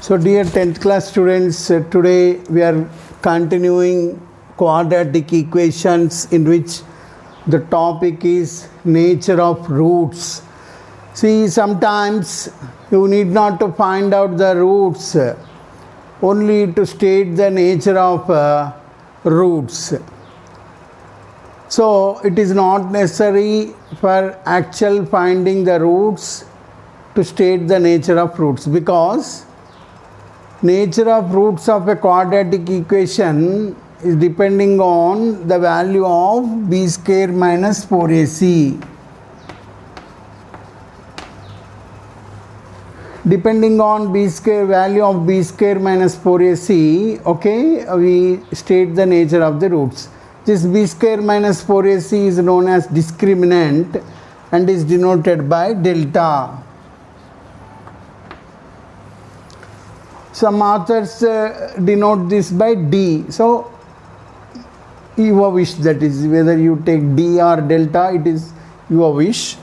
So dear 10th class students, today we are continuing quadratic equations in which the topic is nature of roots. See, sometimes you need not to find out the roots, only to state the nature of roots. So it is not necessary for actual finding the roots to state the nature of roots, because nature of roots of a quadratic equation is depending on the value of b square minus 4ac. Depending on b square, value of b square minus 4ac, okay, we state the nature of the roots. This b square minus 4ac is known as discriminant and is denoted by delta. Some authors denote this by d. So, your wish, that is, whether you take d or delta, it is your wish.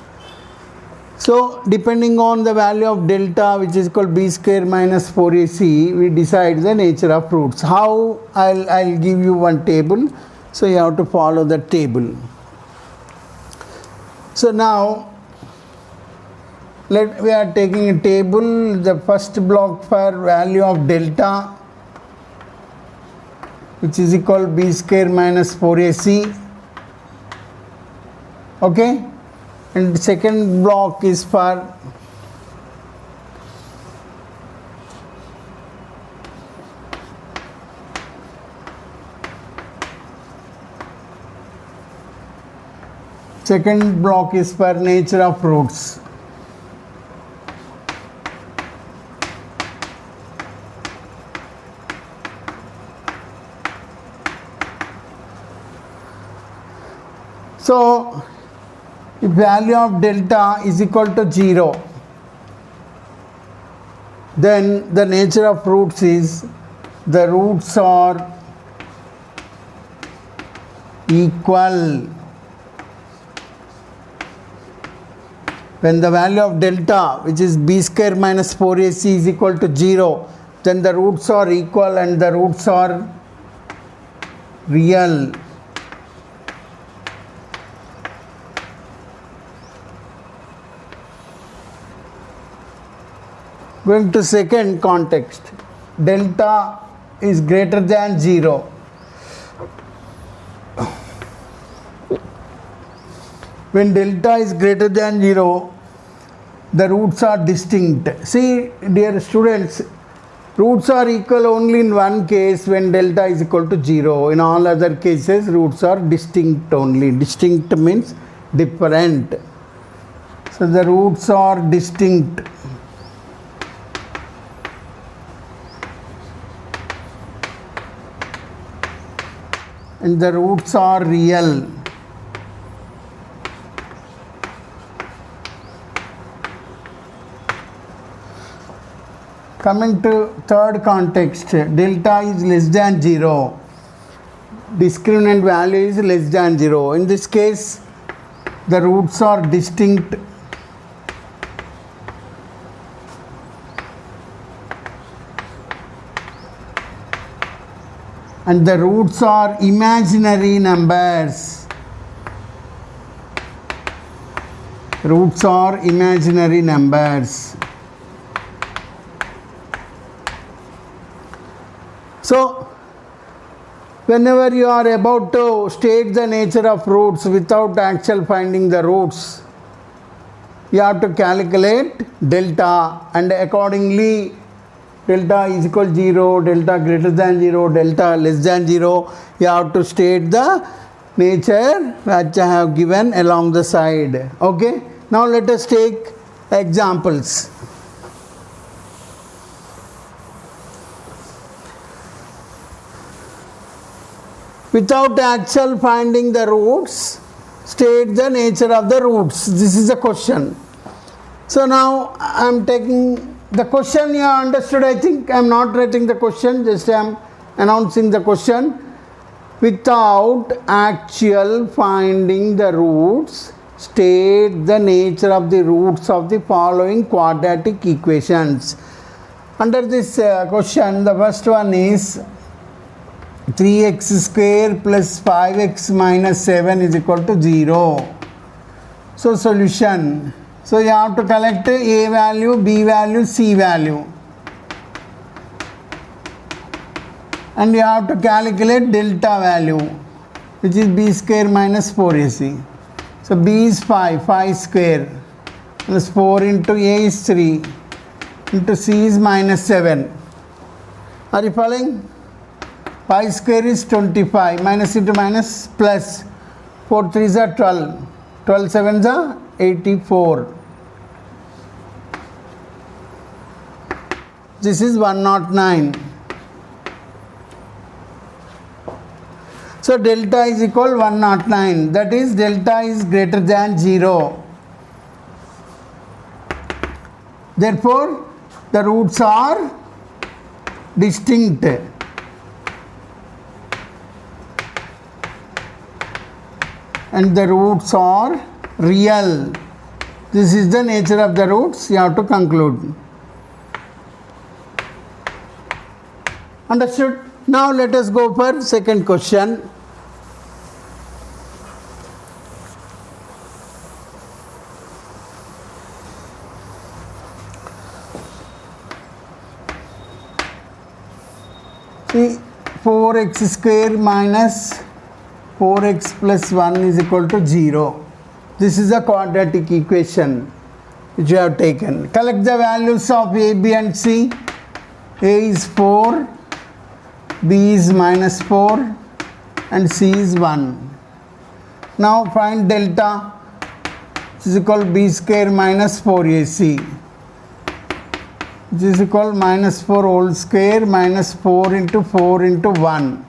So, depending on the value of delta, which is called b square minus 4ac, we decide the nature of roots. How? I'll give you one table. So, you have to follow the table. So, now we are taking a table. The first block for value of delta, which is equal to b square minus 4ac, okay, and the second block is for nature of roots. So, if value of delta is equal to 0, then the nature of roots is the roots are equal. When the value of delta, which is b square minus 4ac, is equal to 0, then the roots are equal and the roots are real. Going to second context, delta is greater than 0. When delta is greater than 0, the roots are distinct. See, dear students, roots are equal only in one case, when delta is equal to 0. In all other cases, roots are distinct only. Distinct means different. So the roots are distinct. And the roots are real. Coming to third context, delta is less than 0. Discriminant value is less than 0. In this case, the roots are distinct. And the roots are imaginary numbers. Roots are imaginary numbers. So, whenever you are about to state the nature of roots without actual finding the roots, you have to calculate delta, and accordingly delta is equal to 0, delta greater than 0, delta less than 0. You have to state the nature which I have given along the side. Okay. Now let us take examples. Without actual finding the roots, state the nature of the roots. This is the question. So now I am taking the question. You have understood, I think. I am not writing the question, just I am announcing the question. Without actual finding the roots, state the nature of the roots of the following quadratic equations. Under this question, the first one is 3x square plus 5x minus 7 is equal to 0. So solution. So you have to collect a value, b value, c value. And you have to calculate delta value, which is b square minus 4ac. So b is 5 square plus 4 into a is 3 into c is minus 7. Are you following? 5 square is 25, minus into minus plus 4 3s are 12, 12 7s are 84. This is 109. So delta is equal 109, that is delta is greater than 0. Therefore, the roots are distinct. And the roots are real. This is the nature of the roots, you have to conclude. Understood? Now let us go for second question. See, 4x square minus 4x plus 1 is equal to 0. This is a quadratic equation which you have taken. Collect the values of a, b and c. A is 4, b is minus 4 and c is 1. Now find delta, which is equal to b square minus 4ac, which is equal to minus 4 whole square minus 4 into 1.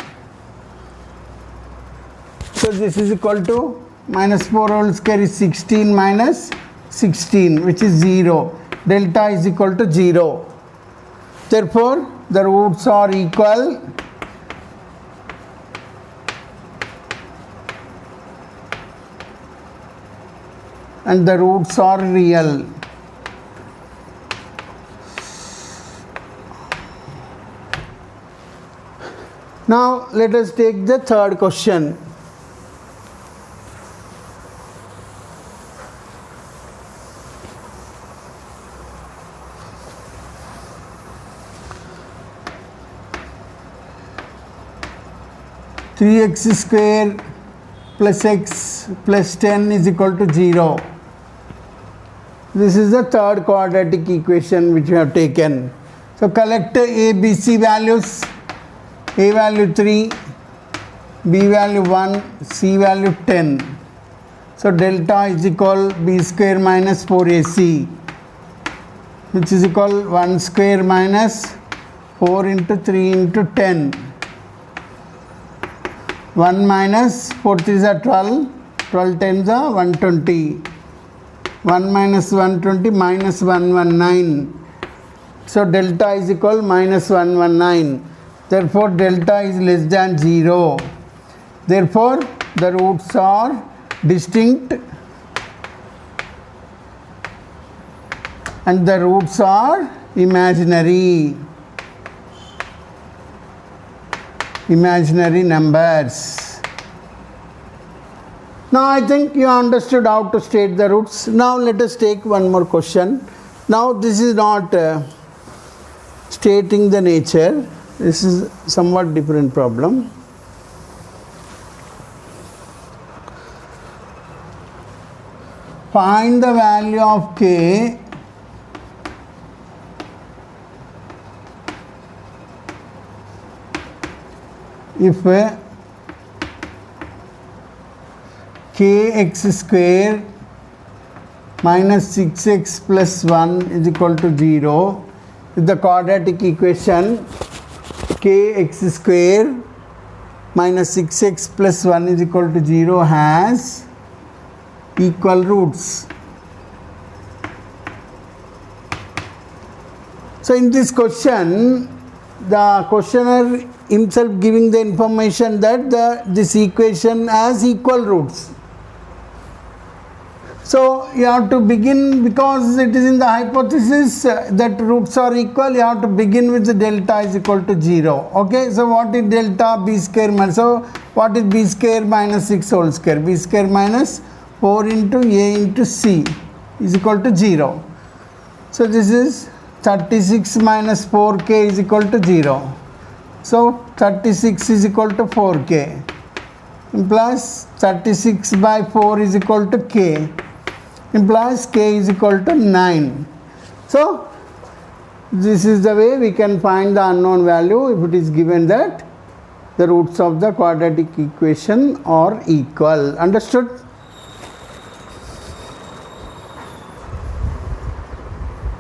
So this is equal to minus 4 whole square is 16 minus 16, which is 0. Delta is equal to 0. Therefore, the roots are equal. And the roots are real. Now let us take the third question. Three x square plus x plus 10 is equal to 0. This is the third quadratic equation which we have taken. So collect a, b, c values. A value 3, b value 1, c value 10. So delta is equal b square minus 4ac, which is equal 1 square minus 4 into 3 into 10. 1 minus 4 3s are 12, 12 10s are 120. 1 minus 120 minus 119. So delta is equal minus 119. Therefore, delta is less than 0. Therefore, the roots are distinct and the roots are imaginary numbers. Now, I think you understood how to state the roots. Now, let us take one more question. Now, this is not stating the nature. This is somewhat different problem. Find the value of k if kx square minus 6x plus 1 is equal to 0. With the quadratic equation kx square minus 6x plus 1 is equal to 0 has equal roots. So in this question, the questioner himself giving the information that this equation has equal roots. So you have to begin, because it is in the hypothesis that roots are equal, you have to begin with the delta is equal to 0. Okay, so what is delta? B square minus, so what is b square minus 6 whole square? B square minus 4 into a into c is equal to 0. So this is 36 minus 4k is equal to 0. So 36 is equal to 4k, implies 36 by 4 is equal to k, implies k is equal to 9. So this is the way we can find the unknown value if it is given that the roots of the quadratic equation are equal. Understood?